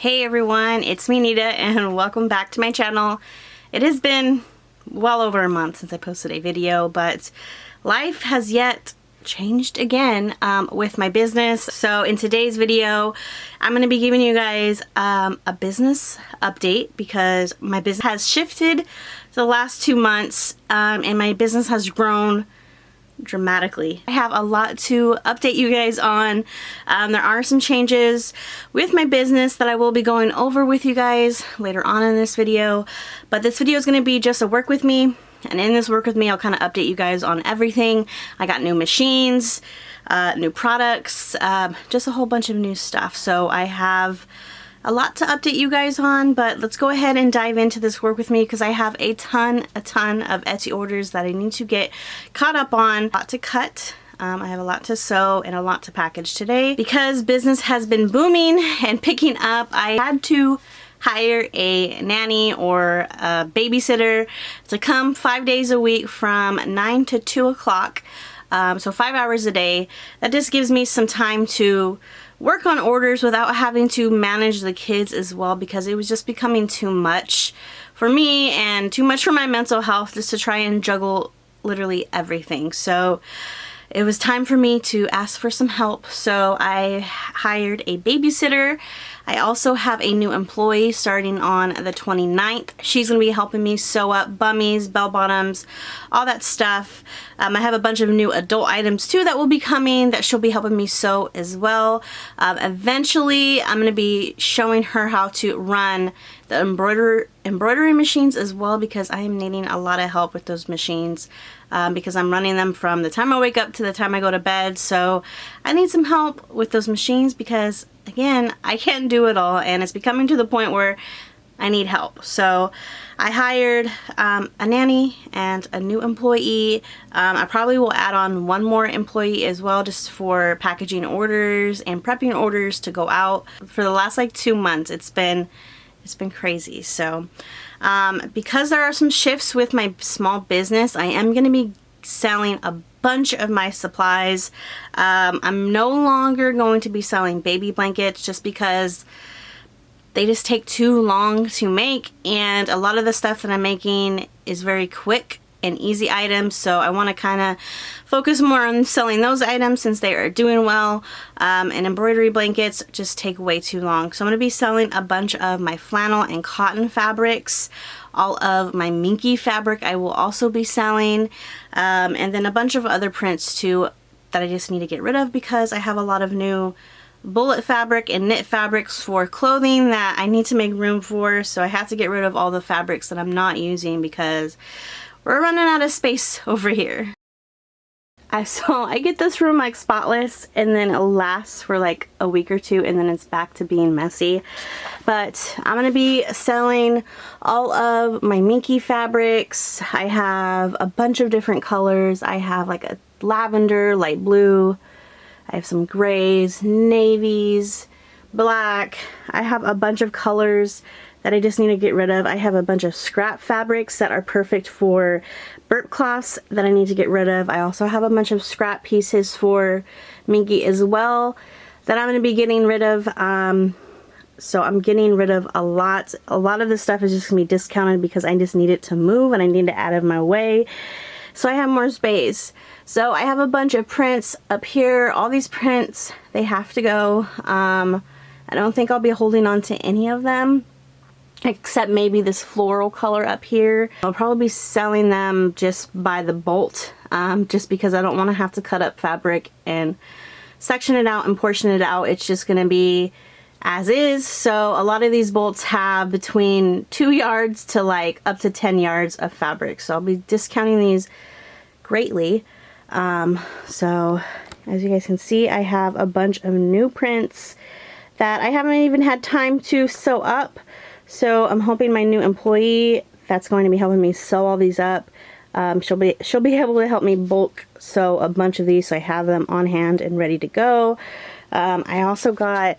Hey everyone, it's me Neita and welcome back to my channel. It has been well over a month since I posted a video, but life has yet changed again with my business. So in today's video, I'm going to be giving you guys a business update because my business has shifted the last 2 months and my business has grown dramatically. I have a lot to update you guys on. There are some changes with my business that I will be going over with you guys later on in this video, but this video is going to be just a work with me, and in this work with me I'll kind of update you guys on everything. I got new machines, new products, just a whole bunch of new stuff. So I have a lot to update you guys on, but let's go ahead and dive into this work with me because I have a ton of Etsy orders that I need to get caught up on. A lot to cut. I have a lot to sew and a lot to package today. Because business has been booming and picking up, I had to hire a nanny or a babysitter to come 5 days a week from 9 to 2 o'clock. So 5 hours a day. That just gives me some time to work on orders without having to manage the kids as well, because it was just becoming too much for me and too much for my mental health just to try and juggle literally everything. So it was time for me to ask for some help. So I hired a babysitter. I also have a new employee starting on the 29th. She's going to be helping me sew up bummies, bell bottoms, all that stuff. I have a bunch of new adult items too that will be coming that she'll be helping me sew as well. Eventually I'm going to be showing her how to run the embroidery machines as well, because I am needing a lot of help with those machines because I'm running them from the time I wake up to the time I go to bed. So I need some help with those machines because, again, I can't do it all and it's becoming to the point where I need help. So I hired a nanny and a new employee. I probably will add on one more employee as well, just for packaging orders and prepping orders to go out. For the last like 2 months, it's been crazy. So because there are some shifts with my small business, I am going to be selling a bunch of my supplies. I'm no longer going to be selling baby blankets just because they just take too long to make, and a lot of the stuff that I'm making is very quick and easy items, so I want to kind of focus more on selling those items since they are doing well, and embroidery blankets just take way too long. So I'm going to be selling a bunch of my flannel and cotton fabrics. All of my minky fabric I will also be selling, and then a bunch of other prints too that I just need to get rid of because I have a lot of new bullet fabric and knit fabrics for clothing that I need to make room for. So I have to get rid of all the fabrics that I'm not using because we're running out of space over here. So I get this room like spotless and then it lasts for like a week or two and then it's back to being messy. But I'm going to be selling all of my minky fabrics. I have a bunch of different colors. I have like a lavender, light blue. I have some grays, navies, black. I have a bunch of colors that I just need to get rid of. I have a bunch of scrap fabrics that are perfect for burp cloths that I need to get rid of. I also have a bunch of scrap pieces for minky as well that I'm going to be getting rid of. So I'm getting rid of a lot. A lot of this stuff is just going to be discounted because I just need it to move and I need to out of my way so I have more space. So I have a bunch of prints up here. All these prints, they have to go. I don't think I'll be holding on to any of them, except maybe this floral color up here. I'll probably be selling them just by the bolt, just because I don't want to have to cut up fabric and section it out and portion it out. It's just going to be as is. So a lot of these bolts have between 2 yards to like up to 10 yards of fabric. So I'll be discounting these greatly. So as you guys can see, I have a bunch of new prints that I haven't even had time to sew up. So I'm hoping my new employee that's going to be helping me sew all these up, she'll be able to help me bulk sew a bunch of these so I have them on hand and ready to go. I also got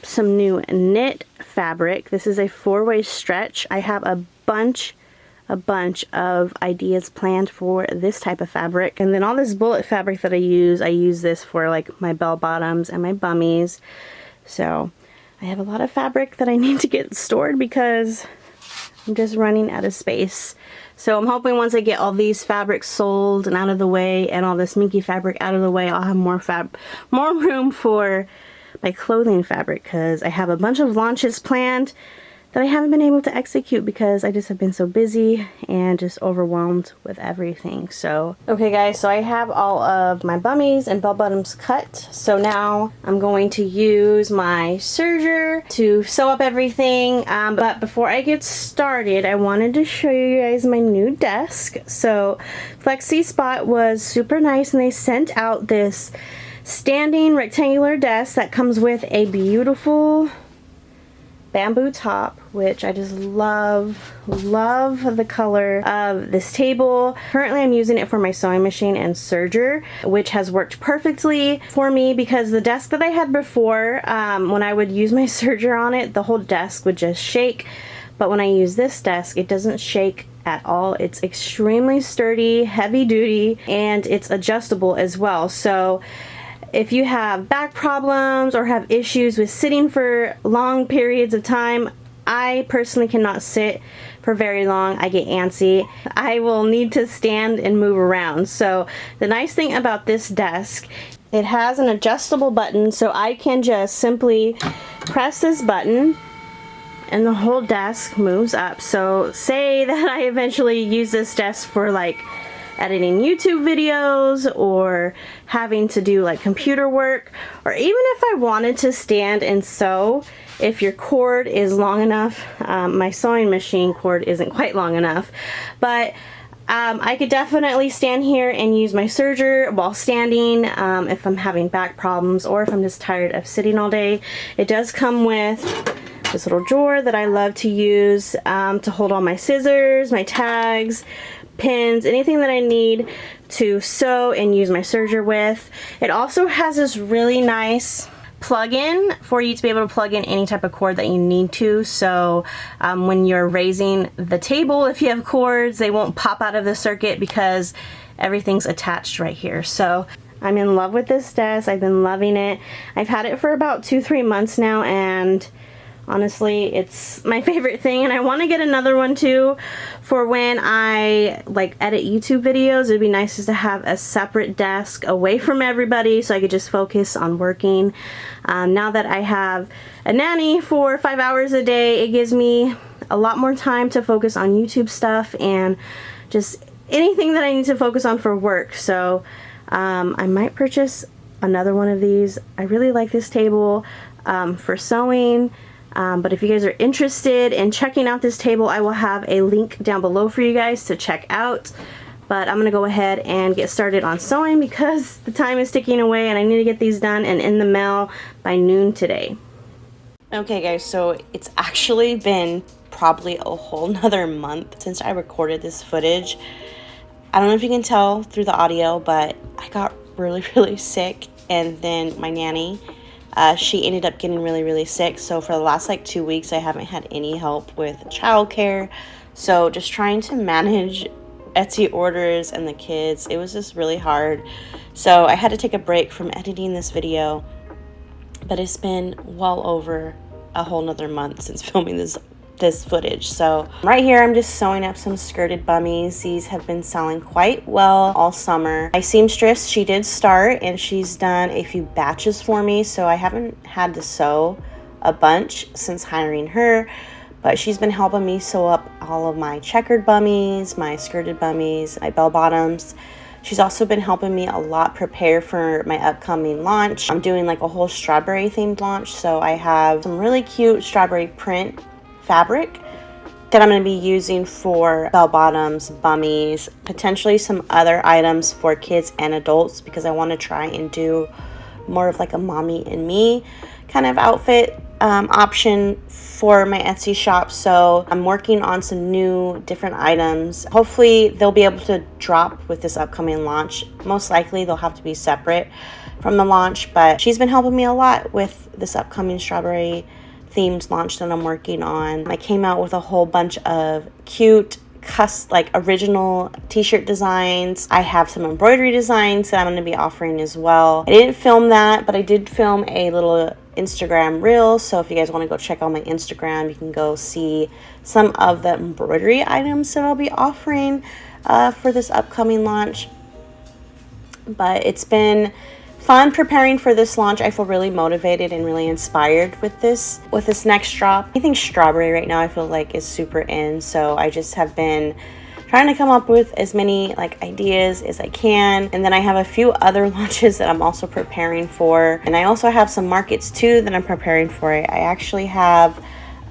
some new knit fabric. This is a 4-way stretch. I have a bunch of ideas planned for this type of fabric. And then all this bullet fabric that I use this for like my bell bottoms and my bummies. So I have a lot of fabric that I need to get stored because I'm just running out of space. So I'm hoping once I get all these fabrics sold and out of the way and all this minky fabric out of the way, I'll have more room for my clothing fabric, because I have a bunch of launches planned that I haven't been able to execute because I just have been so busy and just overwhelmed with everything. So, okay guys, so I have all of my bummies and bell bottoms cut. So now I'm going to use my serger to sew up everything. But before I get started, I wanted to show you guys my new desk. So Flexispot was super nice and they sent out this standing rectangular desk that comes with a beautiful bamboo top, which I just love the color of this table. Currently I'm using it for my sewing machine and serger, which has worked perfectly for me, because the desk that I had before, when I would use my serger on it, the whole desk would just shake. But when I use this desk, it doesn't shake at all. It's extremely sturdy, heavy duty, and it's adjustable as well. So if you have back problems or have issues with sitting for long periods of time, I personally cannot sit for very long. I get antsy. I will need to stand and move around. So the nice thing about this desk, it has an adjustable button, so I can just simply press this button and the whole desk moves up. So say that I eventually use this desk for like editing YouTube videos or having to do like computer work, or even if I wanted to stand and sew, if your cord is long enough. My sewing machine cord isn't quite long enough, but I could definitely stand here and use my serger while standing if I'm having back problems or if I'm just tired of sitting all day. It does come with this little drawer that I love to use to hold all my scissors, my tags, pins, anything that I need to sew and use my serger with. It also has this really nice plug-in for you to be able to plug in any type of cord that you need to. So when you're raising the table, if you have cords, they won't pop out of the circuit because everything's attached right here. So I'm in love with this desk. I've been loving it. I've had it for about 2-3 months now, and honestly, it's my favorite thing, and I want to get another one too for when I like edit YouTube videos. It'd be nice just to have a separate desk away from everybody so I could just focus on working. Now that I have a nanny for 5 hours a day, it gives me a lot more time to focus on YouTube stuff and just anything that I need to focus on for work. So I might purchase another one of these. I really like this table for sewing. But if you guys are interested in checking out this table, I will have a link down below for you guys to check out. But I'm going to go ahead and get started on sewing because the time is ticking away and I need to get these done and in the mail by noon today. Okay guys, so it's actually been probably a whole nother month since I recorded this footage. I don't know if you can tell through the audio, but I got really sick, and then my nanny, she ended up getting really sick. So for the last like 2 weeks, I haven't had any help with childcare. So just trying to manage Etsy orders and the kids, it was just really hard. So I had to take a break from editing this video, but it's been well over a whole nother month since filming this footage. So right here I'm just sewing up some skirted bummies. These have been selling quite well all summer. My seamstress, she did start and she's done a few batches for me, so I haven't had to sew a bunch since hiring her, but she's been helping me sew up all of my checkered bummies, my skirted bummies, my bell bottoms. She's also been helping me a lot prepare for my upcoming launch. I'm doing like a whole strawberry themed launch, so I have some really cute strawberry print fabric that I'm going to be using for bell bottoms, bummies, potentially some other items for kids and adults, because I want to try and do more of like a mommy and me kind of outfit option for my Etsy shop. So I'm working on some new different items. Hopefully they'll be able to drop with this upcoming launch. Most likely they'll have to be separate from the launch, but she's been helping me a lot with this upcoming strawberry themed launch that I'm working on. I came out with a whole bunch of cute like original t-shirt designs. I have some embroidery designs that I'm going to be offering as well. I didn't film that, but I did film a little Instagram Reels. So if you guys want to go check out my Instagram, you can go see some of the embroidery items that I'll be offering for this upcoming launch. But it's been fun preparing for this launch. I feel really motivated and really inspired with this next drop. I think strawberry right now I feel like is super in, so I just have been trying to come up with as many like ideas as I can. And then I have a few other launches that I'm also preparing for, and I also have some markets too that I'm preparing for. I actually have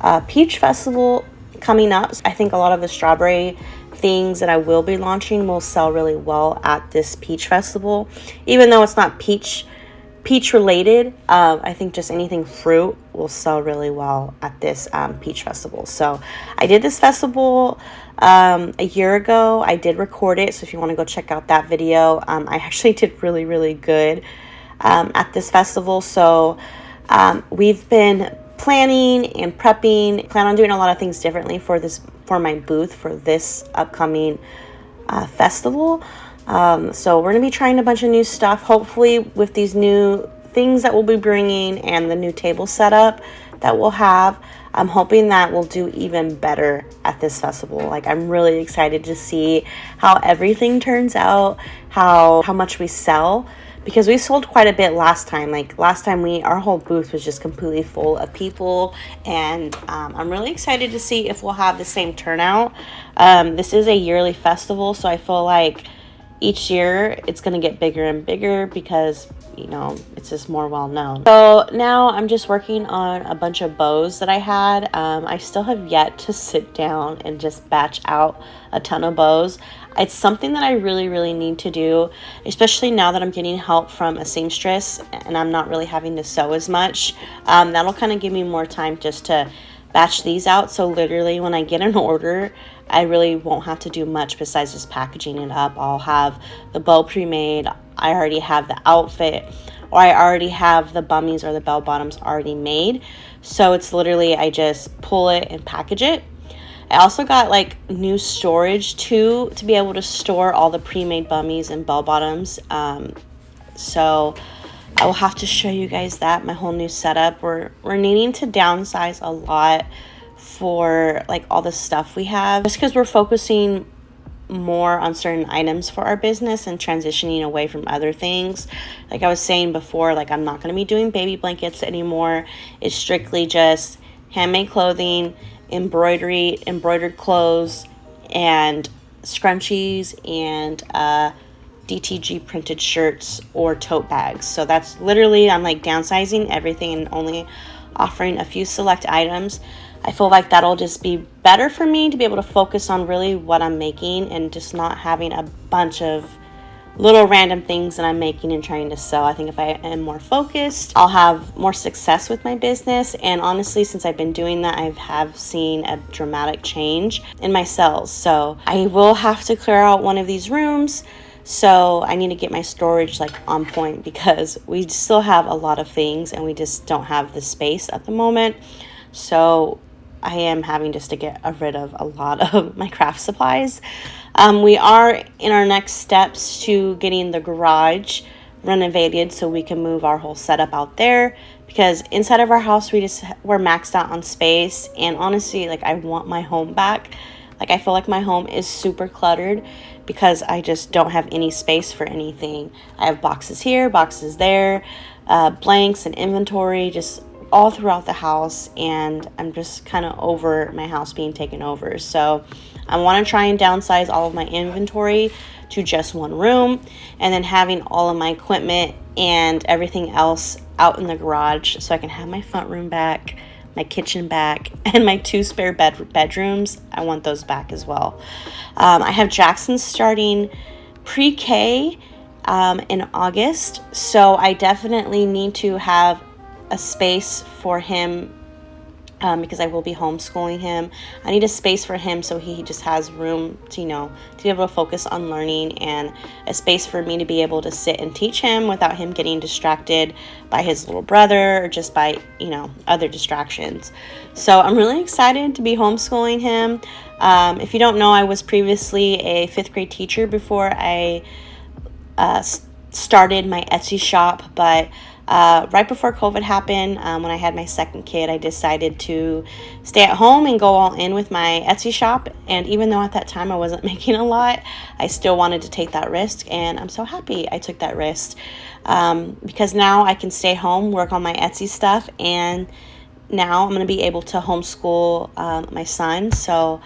a Peach Festival coming up. I think a lot of the strawberry things that I will be launching will sell really well at this Peach Festival, even though it's not peach related. I think just anything fruit will sell really well at this Peach Festival. So I did this festival a year ago. I did record it, so if you want to go check out that video, I actually did really good at this festival. So we've been planning and prepping, plan on doing a lot of things differently for my booth for this upcoming festival. So we're gonna be trying a bunch of new stuff, hopefully with these new things that we'll be bringing and the new table setup that we'll have. I'm hoping that we'll do even better at this festival. Like, I'm really excited to see how everything turns out, how much we sell, because we sold quite a bit last time. Like last time our whole booth was just completely full of people, and I'm really excited to see if we'll have the same turnout. This is a yearly festival, so I feel like each year it's going to get bigger and bigger because, you know, it's just more well known. So now I'm just working on a bunch of bows that I had. I still have yet to sit down and just batch out a ton of bows. It's something that I really need to do, especially now that I'm getting help from a seamstress and I'm not really having to sew as much. That'll kind of give me more time just to batch these out. So literally when I get an order, I really won't have to do much besides just packaging it up. I'll have the bow pre-made. I already have the outfit, or I already have the bummies or the bell bottoms already made. So it's literally, I just pull it and package it. I also got like new storage too, to be able to store all the pre-made bummies and bell bottoms. So I will have to show you guys that, my whole new setup. We're needing to downsize a lot for like all the stuff we have, just because we're focusing more on certain items for our business and transitioning away from other things. Like I was saying before, like I'm not going to be doing baby blankets anymore. It's strictly just handmade clothing, embroidered clothes, and scrunchies, and DTG printed shirts or tote bags. So that's literally, I'm like downsizing everything and only offering a few select items. I feel like that'll just be better for me to be able to focus on really what I'm making and just not having a bunch of little random things that I'm making and trying to sell. I think if I am more focused, I'll have more success with my business. And honestly, since I've been doing that, I have seen a dramatic change in my sales. So I will have to clear out one of these rooms. So I need to get my storage like on point, because we still have a lot of things and we just don't have the space at the moment. So I am having just to get rid of a lot of my craft supplies. We are in our next steps to getting the garage renovated so we can move our whole setup out there, because inside of our house we're maxed out on space. And honestly, like I want my home back. Like I feel like my home is super cluttered because I just don't have any space for anything. I have boxes here, boxes there, blanks and inventory just all throughout the house, and I'm just kind of over my house being taken over. So I want to try and downsize all of my inventory to just one room, and then having all of my equipment and everything else out in the garage so I can have my front room back, my kitchen back, and my 2 spare bedrooms. I want those back as well. I have Jackson starting pre-K in August, so I definitely need to have a space for him because I will be homeschooling him. I need a space for him so he just has room to, you know, to be able to focus on learning, and a space for me to be able to sit and teach him without him getting distracted by his little brother or just by, you know, other distractions. So I'm really excited to be homeschooling him. If you don't know, I was previously a 5th grade teacher before I started my Etsy shop, but Right before COVID happened, when I had my second kid, I decided to stay at home and go all in with my Etsy shop. And even though at that time I wasn't making a lot, I still wanted to take that risk. And I'm so happy I took that risk because now I can stay home, work on my Etsy stuff, and now I'm going to be able to homeschool my son. So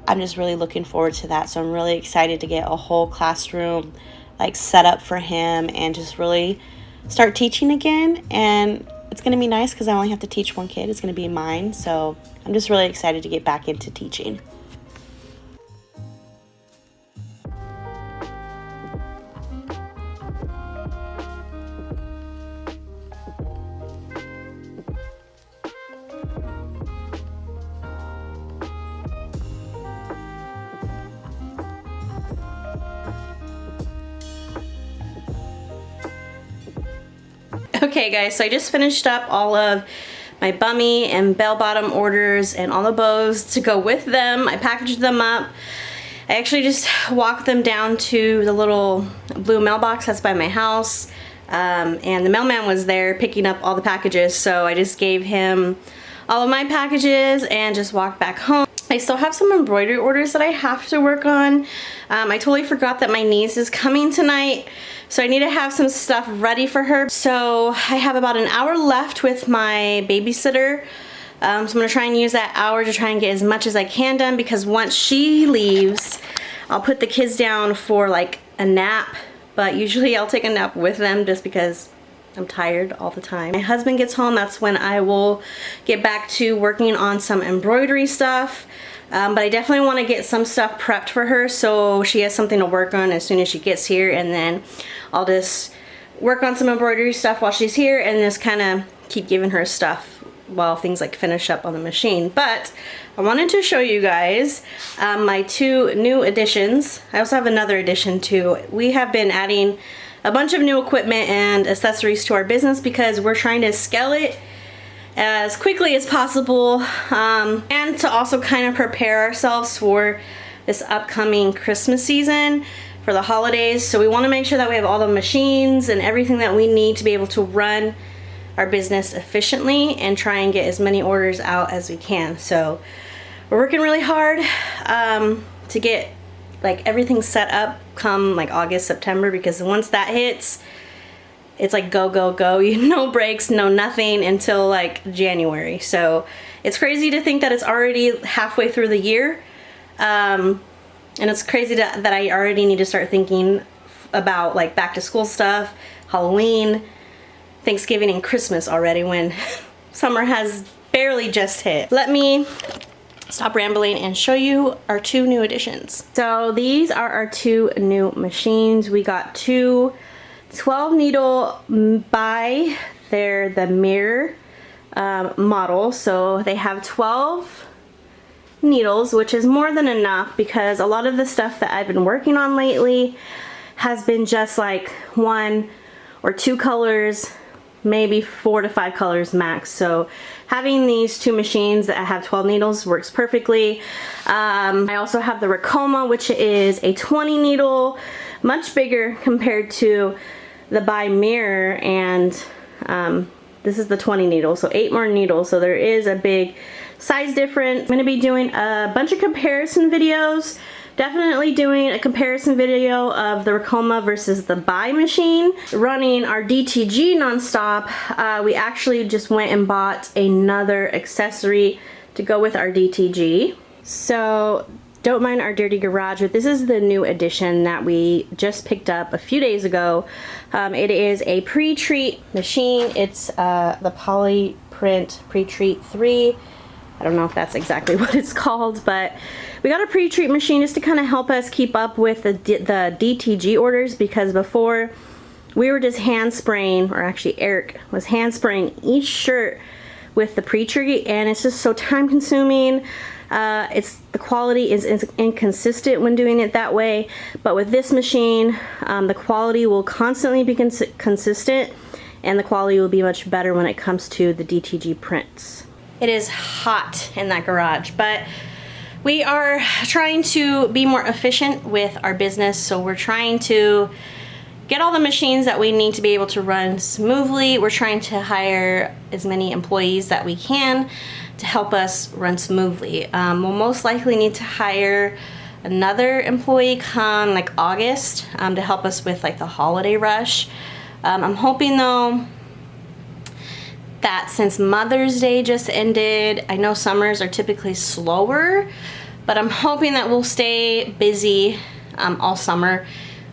I'm just really looking forward to that. So I'm really excited to get a whole classroom like set up for him and just really start teaching again. And it's going to be nice because I only have to teach one kid. It's going to be mine. So I'm just really excited to get back into teaching. Okay guys, so I just finished up all of my bummy and bell-bottom orders and all the bows to go with them. I packaged them up. I actually just walked them down to the little blue mailbox that's by my house, and the mailman was there picking up all the packages, so I just gave him all of my packages and just walked back home. I still have some embroidery orders that I have to work on. I totally forgot that my niece is coming tonight, so I need to have some stuff ready for her. So I have about an hour left with my babysitter. So I'm gonna try and use that hour to try and get as much as I can done, because once she leaves, I'll put the kids down for like a nap, but usually I'll take a nap with them just because I'm tired all the time. My husband gets home, that's when I will get back to working on some embroidery stuff. But I definitely want to get some stuff prepped for her so she has something to work on as soon as she gets here, and then I'll just work on some embroidery stuff while she's here and just kind of keep giving her stuff while things like finish up on the machine. But I wanted to show you guys my two new additions. I also have another addition too. We have been adding a bunch of new equipment and accessories to our business because we're trying to scale it as quickly as possible, and to also kind of prepare ourselves for this upcoming Christmas season for the holidays. So we want to make sure that we have all the machines and everything that we need to be able to run our business efficiently and try and get as many orders out as we can. So we're working really hard to get like everything set up come like August, September, because once that hits, it's like go, go, go. No breaks, no nothing until like January. So it's crazy to think that it's already halfway through the year. And it's crazy that I already need to start thinking about like back to school stuff, Halloween, Thanksgiving, and Christmas already when summer has barely just hit. Let me stop rambling and show you our two new additions. So these are our two new machines. We got two 12 needle by, they're the mirror model, so they have 12 needles, which is more than enough because a lot of the stuff that I've been working on lately has been just like 1 or 2 colors, maybe 4 to 5 colors max. So having these two machines that have 12 needles works perfectly. I also have the Ricoma, which is a 20 needle, much bigger compared to the by mirror, and this is the 20 needle, so 8 more needles, so there is a big size difference. I'm going to be doing a bunch of comparison videos, definitely doing a comparison video of the Ricoma versus the by machine. Running our DTG nonstop, we actually just went and bought another accessory to go with our DTG. So don't mind our dirty garage, but this is the new addition that we just picked up a few days ago. It is a pre-treat machine. It's the Polyprint Pre-Treat 3. I don't know if that's exactly what it's called, but we got a pre-treat machine just to kind of help us keep up with the DTG orders, because before we were just hand spraying, or actually Eric was hand spraying each shirt with the pre-treat, and it's just so time consuming. The quality is inconsistent when doing it that way, but with this machine, the quality will constantly be consistent, and the quality will be much better when it comes to the DTG prints. It is hot in that garage, but we are trying to be more efficient with our business, so we're trying to get all the machines that we need to be able to run smoothly. We're trying to hire as many employees that we can to help us run smoothly. We'll most likely need to hire another employee come like August to help us with like the holiday rush. I'm hoping though that since Mother's Day just ended, I know summers are typically slower, but I'm hoping that we'll stay busy all summer.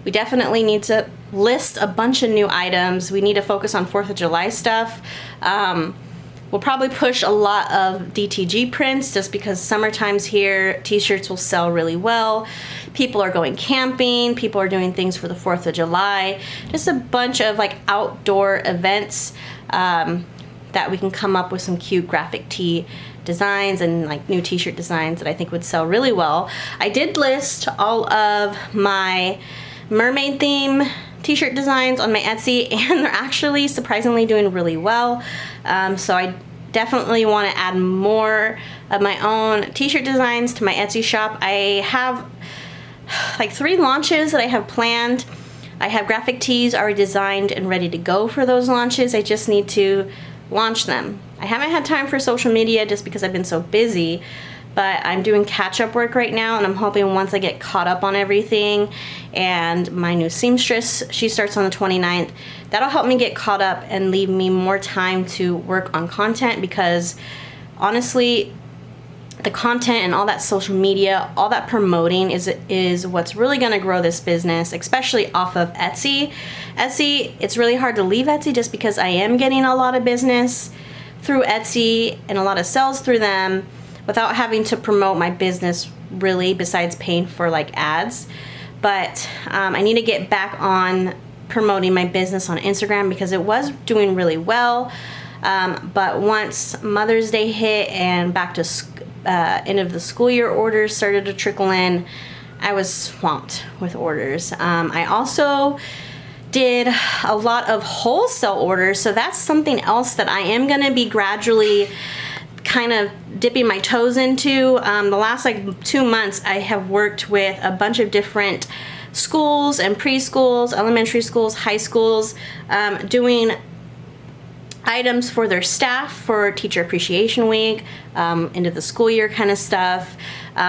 We definitely need to list a bunch of new items. We need to focus on 4th of July stuff. We'll probably push a lot of DTG prints just because summertime's here. T-shirts will sell really well. People are going camping. People are doing things for the 4th of July. Just a bunch of like outdoor events that we can come up with some cute graphic tee designs and like new t-shirt designs that I think would sell really well. I did list all of my mermaid theme t-shirt designs on my Etsy, and they're actually surprisingly doing really well. So I definitely want to add more of my own t-shirt designs to my Etsy shop. I have like 3 launches that I have planned. I have graphic tees already designed and ready to go for those launches. I just need to launch them. I haven't had time for social media just because I've been so busy, but I'm doing catch-up work right now, and I'm hoping once I get caught up on everything and my new seamstress, she starts on the 29th, that'll help me get caught up and leave me more time to work on content, because honestly, the content and all that social media, all that promoting is what's really gonna grow this business, especially off of Etsy. Etsy, it's really hard to leave Etsy just because I am getting a lot of business through Etsy and a lot of sales through them without having to promote my business really, besides paying for like ads. But I need to get back on promoting my business on Instagram because it was doing really well. But once Mother's Day hit and back to end of the school year orders started to trickle in, I was swamped with orders. I also did a lot of wholesale orders, so that's something else that I am gonna be gradually kind of dipping my toes into. The last like 2 months I have worked with a bunch of different schools and preschools, elementary schools, high schools, doing items for their staff for Teacher Appreciation Week, end of the school year kind of stuff.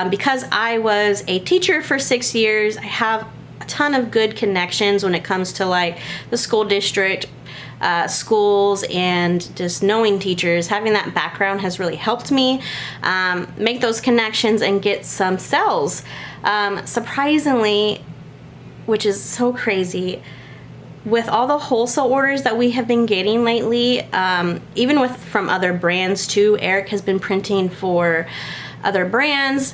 Because I was a teacher for 6 years, I have a ton of good connections when it comes to like the school district, schools, and just knowing teachers. Having that background has really helped me make those connections and get some sales. Surprisingly, which is so crazy, with all the wholesale orders that we have been getting lately, even from other brands too. Eric has been printing for other brands,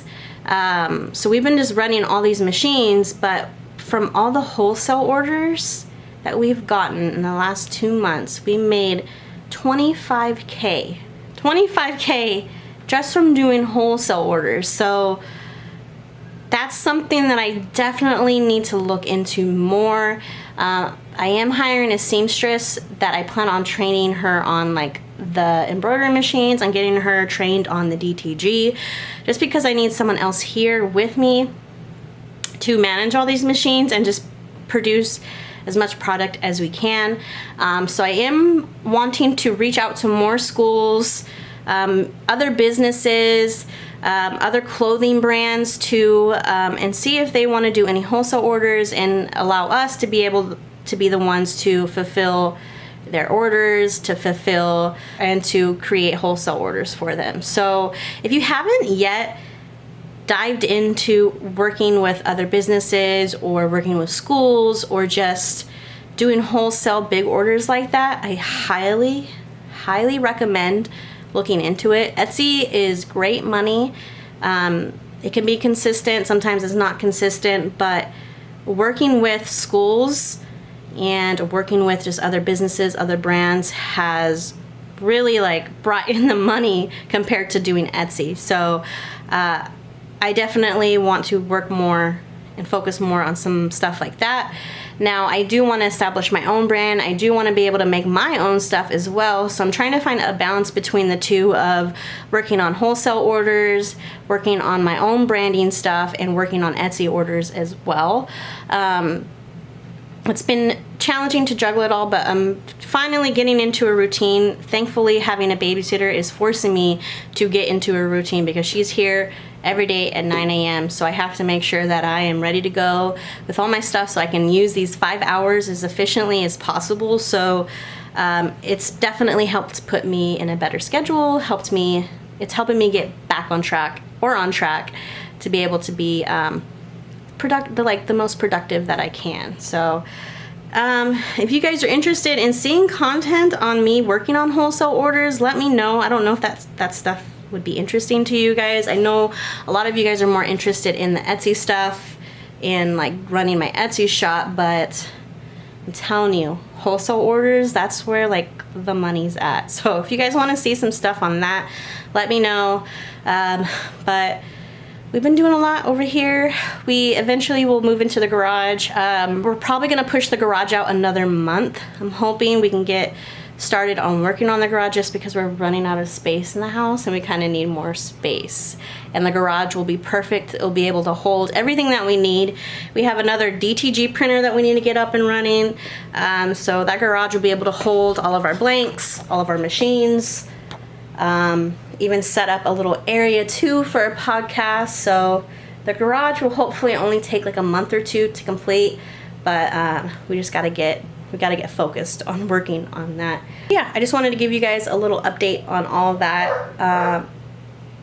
so we've been just running all these machines, but from all the wholesale orders that we've gotten in the last 2 months, we made $25K just from doing wholesale orders. So that's something that I definitely need to look into more. I am hiring a seamstress that I plan on training her on like the embroidery machines. I'm getting her trained on the DTG just because I need someone else here with me to manage all these machines and just produce as much product as we can. So I am wanting to reach out to more schools, other businesses, other clothing brands too, and see if they want to do any wholesale orders and allow us to be able to be the ones to fulfill their orders, to fulfill and to create wholesale orders for them. So if you haven't yet dived into working with other businesses or working with schools or just doing wholesale big orders like that, I highly recommend looking into it. Etsy is great money. It can be consistent, sometimes it's not consistent, but working with schools and working with just other businesses, other brands has really like brought in the money compared to doing Etsy. So I definitely want to work more and focus more on some stuff like that. Now, I do want to establish my own brand. I do want to be able to make my own stuff as well. So I'm trying to find a balance between the two of working on wholesale orders, working on my own branding stuff, and working on Etsy orders as well. It's been challenging to juggle it all, but I'm finally getting into a routine. Thankfully, having a babysitter is forcing me to get into a routine because she's here every day at 9 a.m. So I have to make sure that I am ready to go with all my stuff so I can use these 5 hours as efficiently as possible. So it's definitely helped put me in a better schedule, it's helping me get back on track to be able to be the most productive that I can. So if you guys are interested in seeing content on me working on wholesale orders, let me know. I don't know if that stuff would be interesting to you guys. I know a lot of you guys are more interested in the Etsy stuff and like running my Etsy shop, but I'm telling you, wholesale orders, that's where like the money's at. So if you guys want to see some stuff on that, let me know. But we've been doing a lot over here. We eventually will move into the garage. We're probably gonna push the garage out another month. I'm hoping we can get started on working on the garage just because we're running out of space in the house and we kind of need more space. And the garage will be perfect. It'll be able to hold everything that we need. We have another DTG printer that we need to get up and running. So that garage will be able to hold all of our blanks, all of our machines, even set up a little area too for a podcast. So the garage will hopefully only take like a month or two to complete, but we gotta get focused on working on that. Yeah, I just wanted to give you guys a little update on all that.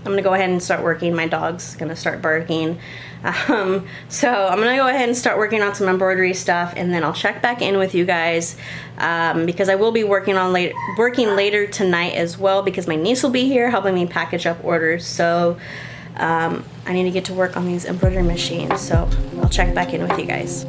I'm gonna go ahead and start working. My dog's gonna start barking. So I'm gonna go ahead and start working on some embroidery stuff, and then I'll check back in with you guys because I will be working later tonight as well because my niece will be here helping me package up orders. So I need to get to work on these embroidery machines. So I'll check back in with you guys.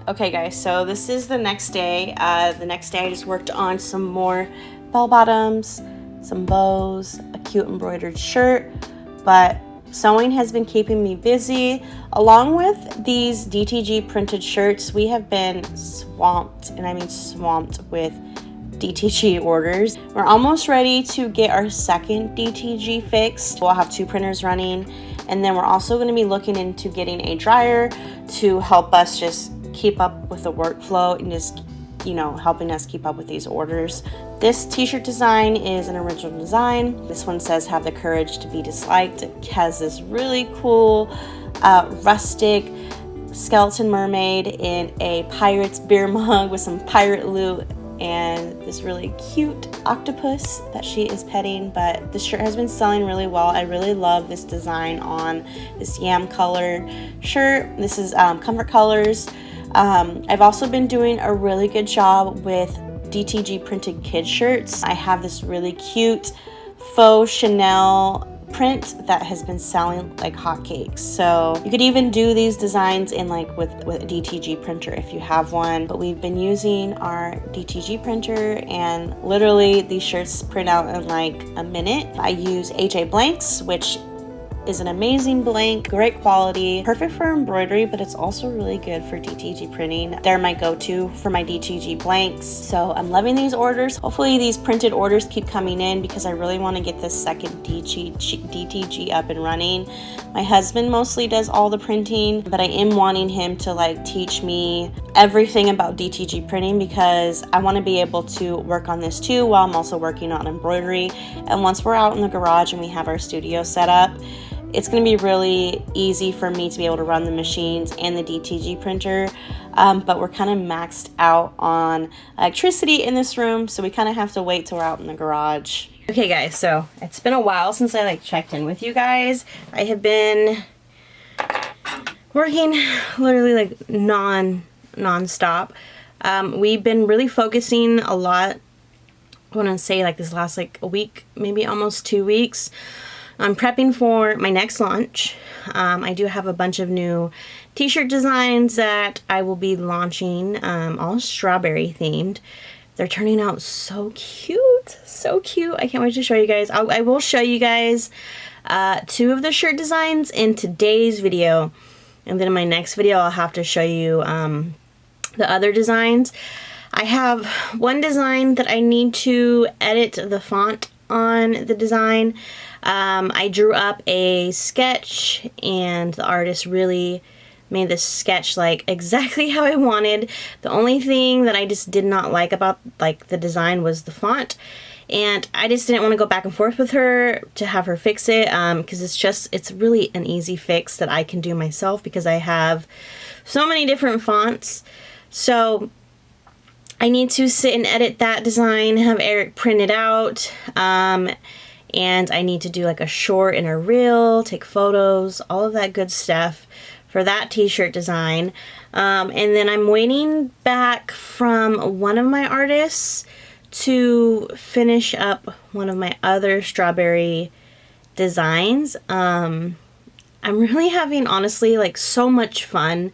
Okay guys, so this is the next day. The next day I just worked on some more bell bottoms, some bows, a cute embroidered shirt, but sewing has been keeping me busy. Along with these DTG printed shirts, we have been swamped, and I mean swamped with DTG orders. We're almost ready to get our second DTG fixed. We'll have 2 printers running, And then we're also going to be looking into getting a dryer to help us just keep up with the workflow and just, you know, helping us keep up with these orders. This t-shirt design is an original design. This one says have the courage to be disliked. It has this really cool rustic skeleton mermaid in a pirate's beer mug with some pirate loot and this really cute octopus that she is petting. But this shirt has been selling really well. I really love this design on this yam color shirt. This is Comfort Colors. I've also been doing a really good job with DTG printed kid shirts. I have this really cute faux Chanel print that has been selling like hotcakes. So you could even do these designs in like with a DTG printer if you have one. But we've been using our DTG printer and literally these shirts print out in like a minute. I use AJ blanks, which is an amazing blank, great quality, perfect for embroidery, but it's also really good for DTG printing. They're my go-to for my DTG blanks. So I'm loving these orders. Hopefully these printed orders keep coming in because I really want to get this second DTG up and running. My husband mostly does all the printing, but I am wanting him to like teach me everything about DTG printing because I want to be able to work on this too while I'm also working on embroidery. And once we're out in the garage and we have our studio set up, it's going to be really easy for me to be able to run the machines and the DTG printer, but we're kind of maxed out on electricity in this room, so we kind of have to wait till we're out in the garage. Okay guys, so it's been a while since I like checked in with you guys. I have been working literally like non-stop. We've been really focusing a lot, I want to say like this last like a week, maybe almost 2 weeks. I'm prepping for my next launch. I do have a bunch of new t-shirt designs that I will be launching, all strawberry themed. They're turning out so cute, so cute. I can't wait to show you guys. I will show you guys 2 of the shirt designs in today's video. And then in my next video, I'll have to show you the other designs. I have one design that I need to edit the font on the design. I drew up a sketch and the artist really made this sketch like exactly how I wanted. The only thing that I just did not like about like the design was the font, and I just didn't want to go back and forth with her to have her fix it because it's really an easy fix that I can do myself because I have so many different fonts. So I need to sit and edit that design, have Eric print it out, and I need to do like a short and a reel, take photos, all of that good stuff for that t-shirt design. And then I'm waiting back from one of my artists to finish up one of my other strawberry designs. I'm really having, honestly, like so much fun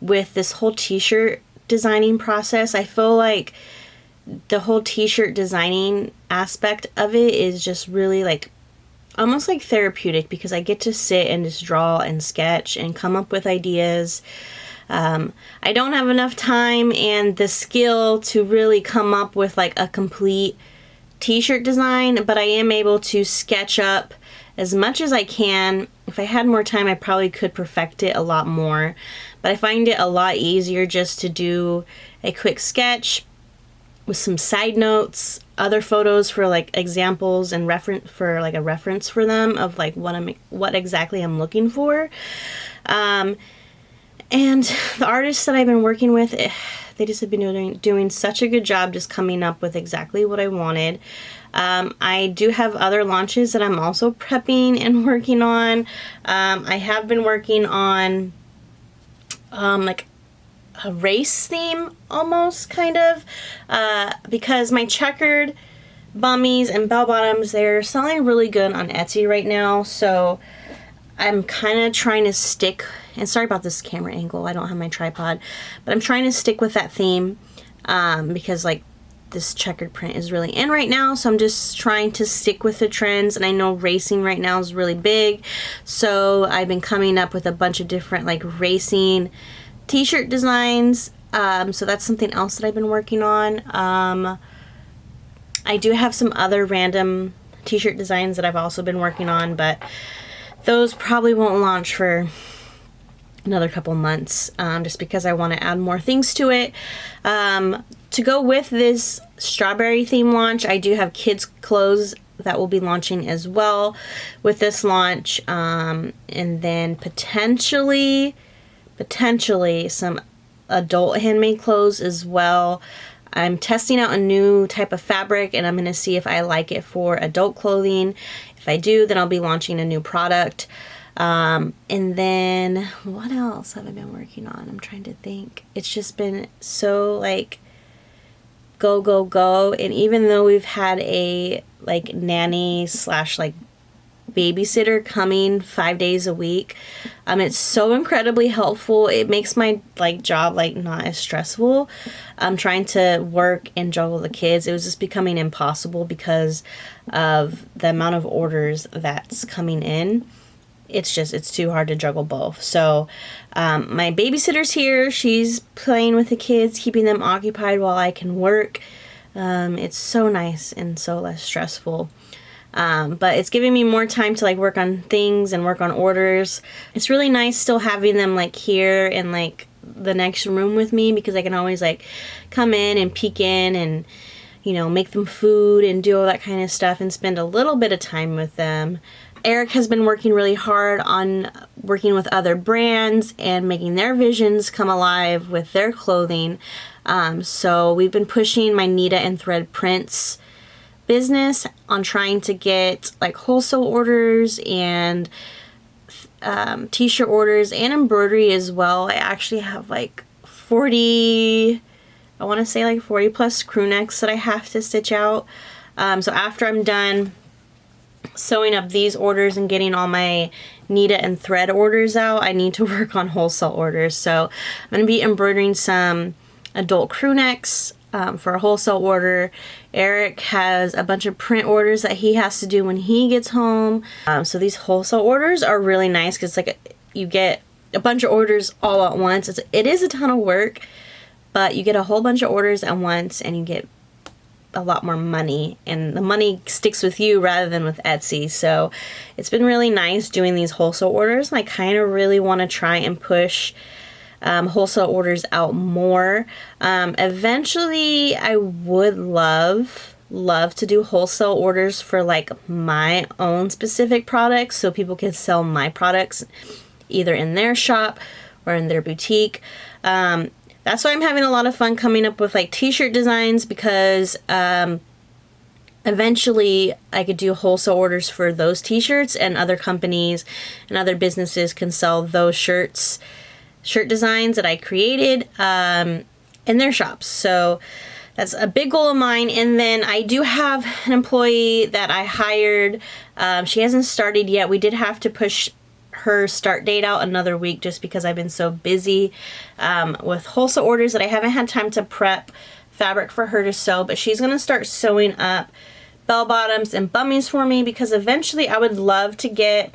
with this whole t-shirt designing process. I feel like the whole t-shirt designing aspect of it is just really like almost like therapeutic because I get to sit and just draw and sketch and come up with ideas. I don't have enough time and the skill to really come up with like a complete t-shirt design, but I am able to sketch up as much as I can. If I had more time, I probably could perfect it a lot more, but I find it a lot easier just to do a quick sketch with some side notes, other photos for like examples and reference for them of like what exactly I'm looking for. And the artists that I've been working with, they just have been doing such a good job just coming up with exactly what I wanted. I do have other launches that I'm also prepping and working on. I have been working on like a race theme almost, kind of, because my checkered bummies and bell bottoms, they're selling really good on Etsy right now, so I'm kind of trying to stick, and sorry about this camera angle, I don't have my tripod, but I'm trying to stick with that theme because like this checkered print is really in right now, so I'm just trying to stick with the trends. And I know racing right now is really big, so I've been coming up with a bunch of different like racing t-shirt designs, so that's something else that I've been working on. I do have some other random t-shirt designs that I've also been working on, but those probably won't launch for another couple months, just because I want to add more things to it. To go with this strawberry theme launch, I do have kids clothes that will be launching as well with this launch, and then potentially some adult handmade clothes as well. I'm testing out a new type of fabric, and I'm going to see if I like it for adult clothing. If I do, then I'll be launching a new product. And then what else have I been working on? I'm trying to think. It's just been so like go, go, go. And even though we've had a like nanny slash like babysitter coming 5 days a week, it's so incredibly helpful. It makes my like job like not as stressful. Trying to work and juggle the kids, it was just becoming impossible because of the amount of orders that's coming in. It's too hard to juggle both. So my babysitter's here. She's playing with the kids, keeping them occupied while I can work. It's so nice and so less stressful. But it's giving me more time to like work on things and work on orders. It's really nice still having them like here in like the next room with me, because I can always like come in and peek in and, you know, make them food and do all that kind of stuff and spend a little bit of time with them. Eric has been working really hard on working with other brands and making their visions come alive with their clothing. So we've been pushing my Neita and thread prints business on trying to get like wholesale orders and t-shirt orders and embroidery as well. I actually have like 40 plus crew necks that I have to stitch out. So after I'm done sewing up these orders and getting all my Neita and thread orders out, I need to work on wholesale orders. So I'm going to be embroidering some adult crew necks for a wholesale order. Eric has a bunch of print orders that he has to do when he gets home. So these wholesale orders are really nice because like you get a bunch of orders all at once. It is a ton of work, but you get a whole bunch of orders at once and you get a lot more money, and the money sticks with you rather than with Etsy. So it's been really nice doing these wholesale orders, and I kind of really want to try and push wholesale orders out more. Eventually I would love to do wholesale orders for like my own specific products, so people can sell my products either in their shop or in their boutique. That's why I'm having a lot of fun coming up with like t-shirt designs, because eventually I could do wholesale orders for those t-shirts, and other companies and other businesses can sell those shirt designs that I created in their shops. So that's a big goal of mine. And then I do have an employee that I hired. She hasn't started yet. We did have to push her start date out another week just because I've been so busy with wholesale orders that I haven't had time to prep fabric for her to sew. But she's going to start sewing up bell bottoms and bummies for me, because eventually I would love to get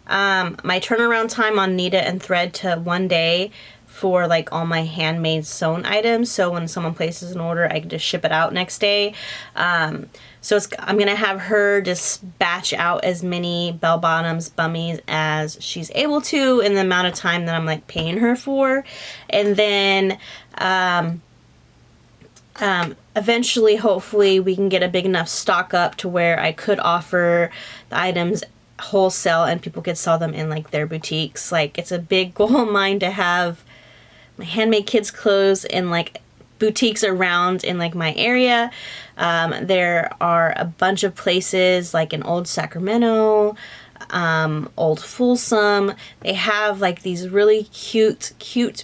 my turnaround time on Neita and thread to 1 day for like all my handmade sewn items. So when someone places an order, I can just ship it out next day. So I'm going to have her just batch out as many bell bottoms, bummies as she's able to in the amount of time that I'm like paying her for. And then eventually, hopefully, we can get a big enough stock up to where I could offer the items wholesale and people could sell them in like their boutiques. Like, it's a big goal of mine to have my handmade kids clothes in like boutiques around in like my area. There are a bunch of places like in Old Sacramento, Old Folsom. They have like these really cute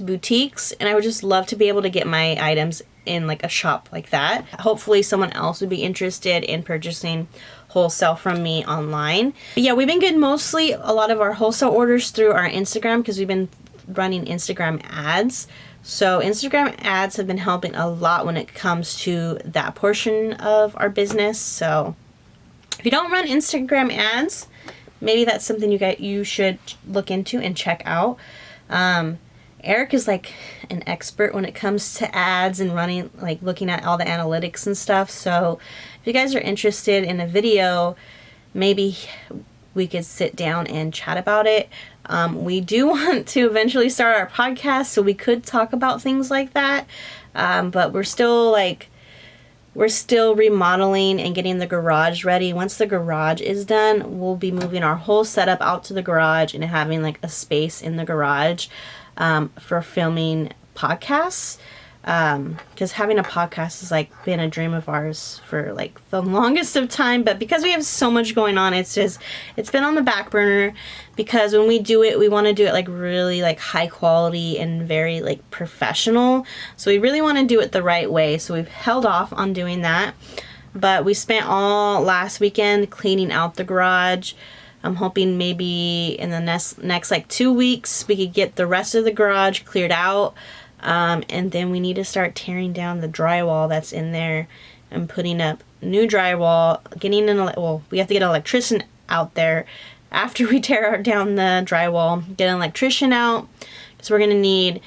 boutiques, and I would just love to be able to get my items in like a shop like that. Hopefully someone else would be interested in purchasing wholesale from me online. But yeah, we've been getting mostly a lot of our wholesale orders through our Instagram, because we've been running Instagram ads. So Instagram ads have been helping a lot when it comes to that portion of our business. So if you don't run Instagram ads, maybe that's something you should look into and check out. Eric is like an expert when it comes to ads and running, like looking at all the analytics and stuff. So if you guys are interested in a video, maybe we could sit down and chat about it. We do want to eventually start our podcast, so we could talk about things like that. But we're still remodeling and getting the garage ready. Once the garage is done, we'll be moving our whole setup out to the garage and having like a space in the garage for filming podcasts. Because having a podcast has like been a dream of ours for like the longest of time, but because we have so much going on, it's been on the back burner, because when we do it, we want to do it like really like high quality and very like professional. So we really want to do it the right way. So we've held off on doing that, but we spent all last weekend cleaning out the garage. I'm hoping maybe in the next like 2 weeks we could get the rest of the garage cleared out. And then we need to start tearing down the drywall that's in there and putting up new drywall, we have to get an electrician out there after we tear down the drywall, get an electrician out, because we're going to need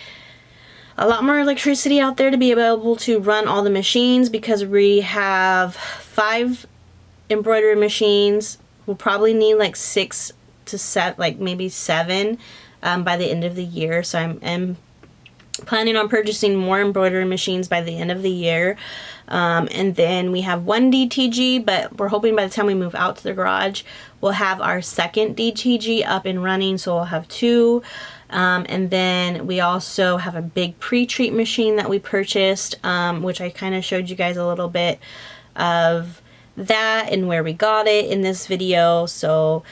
a lot more electricity out there to be able to run all the machines, because we have 5 embroidery machines. We'll probably need like 6 to 7, like maybe 7 by the end of the year. So I'm planning on purchasing more embroidery machines by the end of the year. And then we have 1 DTG, but we're hoping by the time we move out to the garage, we'll have our second DTG up and running. So we'll have 2. And then we also have a big pre-treat machine that we purchased, which I kind of showed you guys a little bit of that and where we got it in this video. So,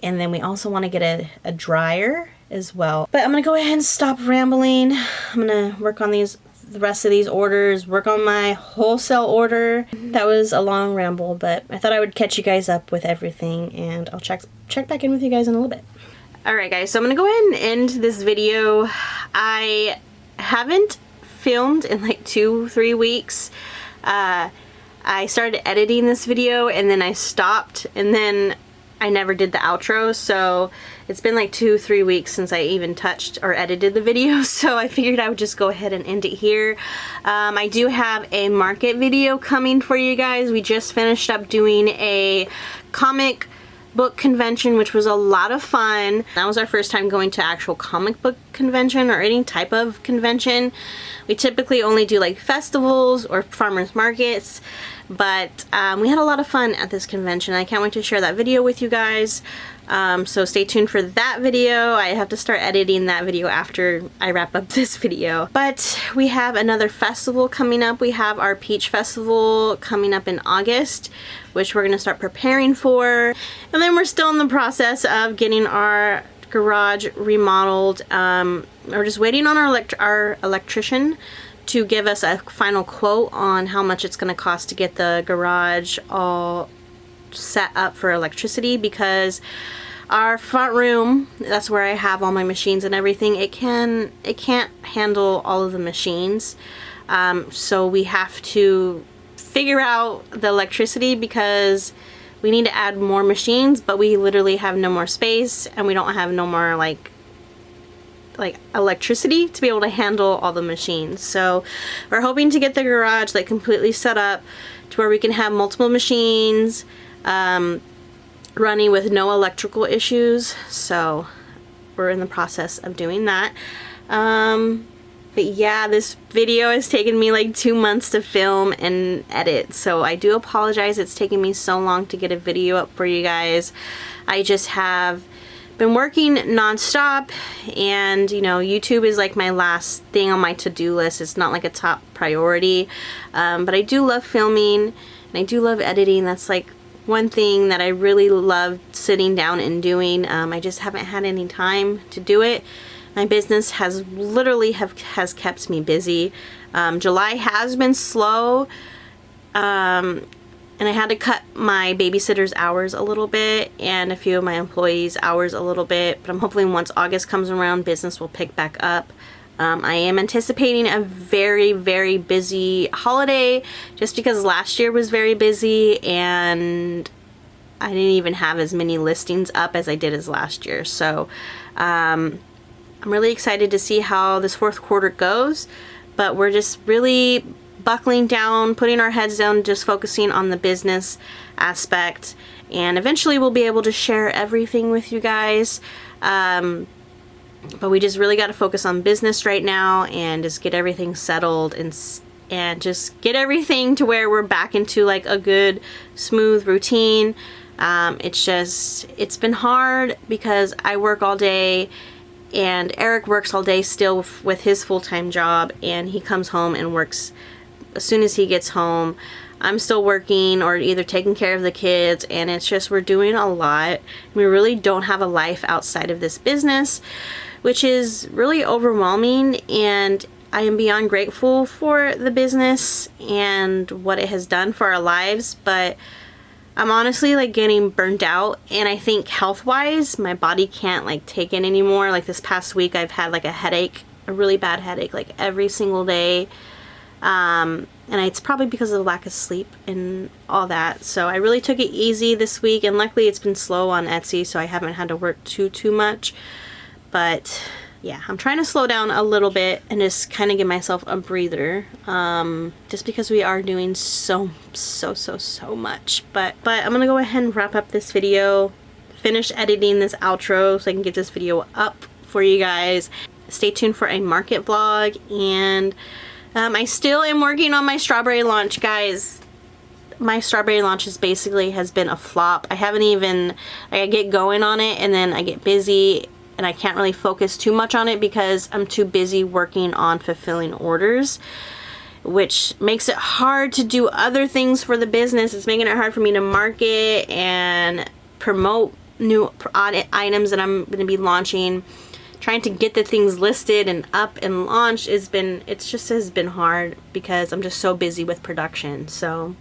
and then we also want to get a dryer as well. But I'm gonna go ahead and stop rambling. I'm gonna work on the rest of these orders, work on my wholesale order. That was a long ramble, but I thought I would catch you guys up with everything, and I'll check back in with you guys in a little bit. Alright guys, so I'm gonna go ahead and end this video. I haven't filmed in like 2-3 weeks. I started editing this video and then I stopped, and then I never did the outro, so it's been like 2-3 weeks since I even touched or edited the video, so I figured I would just go ahead and end it here. I do have a market video coming for you guys. We just finished up doing a comic book convention, which was a lot of fun. That was our first time going to actual comic book convention or any type of convention. We typically only do like festivals or farmers markets, but we had a lot of fun at this convention. I can't wait to share that video with you guys. So stay tuned for that video. I have to start editing that video after I wrap up this video. But we have another festival coming up. We have our Peach Festival coming up in August, which we're going to start preparing for. And then we're still in the process of getting our garage remodeled. We're just waiting on our electrician to give us a final quote on how much it's going to cost to get the garage all set up for electricity, because our front room, that's where I have all my machines and everything, it can't handle all of the machines. So we have to figure out the electricity, because we need to add more machines, but we literally have no more space, and we don't have no more like electricity to be able to handle all the machines. So we're hoping to get the garage like completely set up to where we can have multiple machines running with no electrical issues. So we're in the process of doing that. But yeah, this video has taken me like 2 months to film and edit, so I do apologize it's taken me so long to get a video up for you guys. I just have been working non-stop, and you know, YouTube is like my last thing on my to-do list. It's not like a top priority, but I do love filming and I do love editing. That's like one thing that I really love sitting down and doing. I just haven't had any time to do it. My business has literally has kept me busy. July has been slow, and I had to cut my babysitter's hours a little bit and a few of my employees' hours a little bit, but I'm hoping once August comes around, business will pick back up. I am anticipating a very, very busy holiday, just because last year was very busy and I didn't even have as many listings up as I did as last year. So I'm really excited to see how this fourth quarter goes, but we're just really buckling down, putting our heads down, just focusing on the business aspect, and eventually we'll be able to share everything with you guys. But we just really got to focus on business right now and just get everything settled and just get everything to where we're back into like a good smooth routine. It's been hard because I work all day and Eric works all day still with his full-time job, and he comes home and works as soon as he gets home. I'm still working or either taking care of the kids, and it's just we're doing a lot. We really don't have a life outside of this business, which is really overwhelming, and I am beyond grateful for the business and what it has done for our lives, but I'm honestly like getting burnt out, and I think health-wise my body can't like take it anymore. Like this past week I've had like a headache, a really bad headache, like every single day, and it's probably because of the lack of sleep and all that. So I really took it easy this week, and luckily it's been slow on Etsy, so I haven't had to work too much. But yeah, I'm trying to slow down a little bit and just kind of give myself a breather, just because we are doing so much. But I'm gonna go ahead and wrap up this video, finish editing this outro so I can get this video up for you guys. Stay tuned for a market vlog, and I still am working on my strawberry launch, guys. My strawberry launch has been a flop. I haven't even, I get going on it and then I get busy and I can't really focus too much on it because I'm too busy working on fulfilling orders, which makes it hard to do other things for the business. It's making it hard for me to market and promote new items that I'm going to be launching. Trying to get the things listed and up and launched has been hard because I'm just so busy with production. So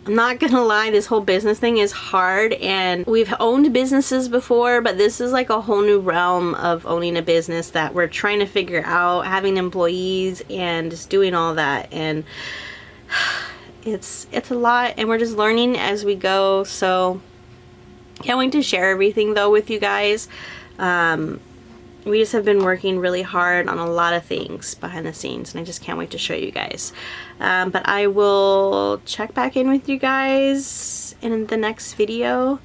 I'm not gonna lie, this whole business thing is hard, and we've owned businesses before, but this is like a whole new realm of owning a business that we're trying to figure out, having employees and just doing all that, and it's a lot, and we're just learning as we go. So can't wait to share everything though with you guys. We just have been working really hard on a lot of things behind the scenes, and I just can't wait to show you guys. But I will check back in with you guys in the next video.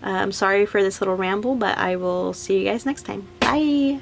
I'm sorry for this little ramble, but I will see you guys next time. Bye!